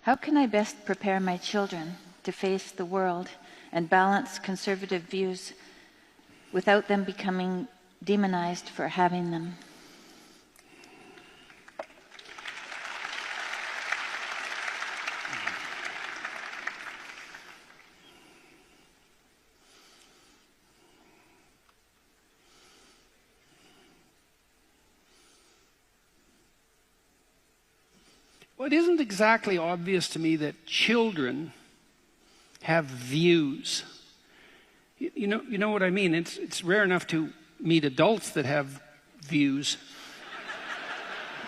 How can I best prepare my children to face the world and balance conservative views without them becoming demonized for having them? Well, it isn't exactly obvious to me that children have views. You know what I mean? It's rare enough to meet adults that have views.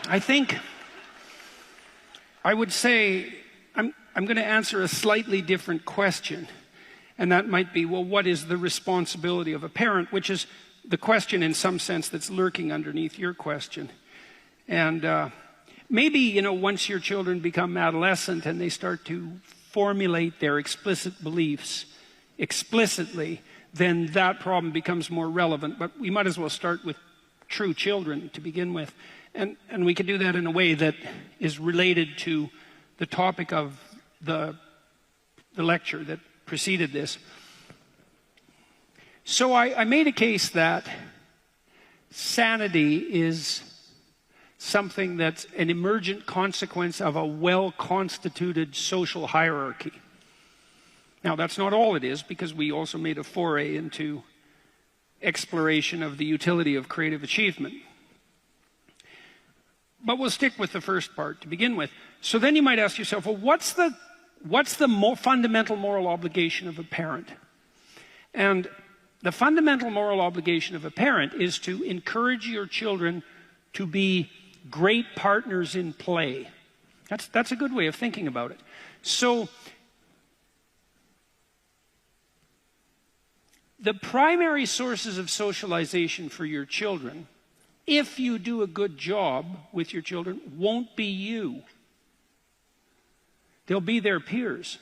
I think I would say I'm going to answer a slightly different question. And that might be, well, what is the responsibility of a parent? Which is the question in some sense that's lurking underneath your question. And maybe, once your children become adolescent and they start to formulate their explicit beliefs explicitly, then that problem becomes more relevant. But we might as well start with true children to begin with. And we can do that in a way that is related to the topic of the lecture that preceded this. So I made a case that sanity is something that's an emergent consequence of a well-constituted social hierarchy. Now, that's not all it is, because we also made a foray into exploration of the utility of creative achievement. But we'll stick with the first part to begin with. So then you might ask yourself, well, what's the fundamental moral obligation of a parent? And the fundamental moral obligation of a parent is to encourage your children to be great partners in play. That's a good way of thinking about it. So the primary sources of socialization for your children, if you do a good job with your children, won't be you. They'll be their peers.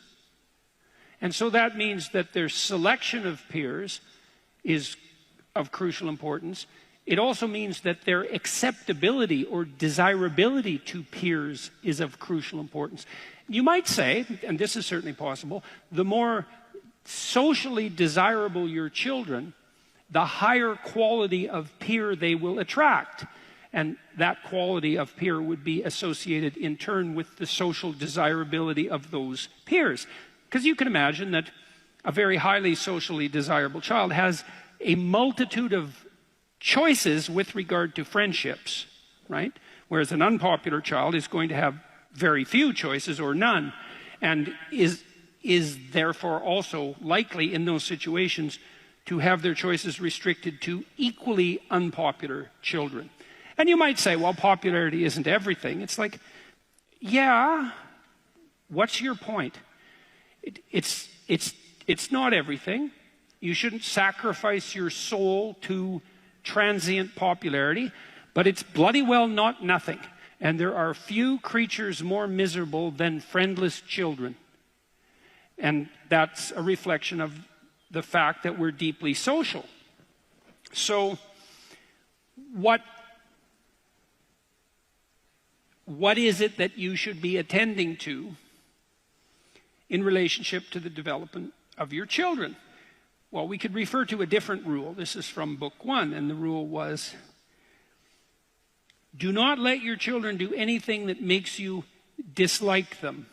And so that means that their selection of peers is of crucial importance. It also means that their acceptability or desirability to peers is of crucial importance. You might say, and this is certainly possible, the more socially desirable your children, the higher quality of peer they will attract. And that quality of peer would be associated in turn with the social desirability of those peers. Because you can imagine that a very highly socially desirable child has a multitude of choices with regard to friendships, right? Whereas an unpopular child is going to have very few choices or none, and is therefore also likely in those situations to have their choices restricted to equally unpopular children. And you might say, well, popularity isn't everything. It's like, yeah, what's your point? It's not everything. You shouldn't sacrifice your soul to transient popularity, but it's bloody well not nothing. And there are few creatures more miserable than friendless children. And that's a reflection of the fact that we're deeply social. So what is it that you should be attending to in relationship to the development of your children? Well, we could refer to a different rule. This is from Book 1, and the rule was, do not let your children do anything that makes you dislike them.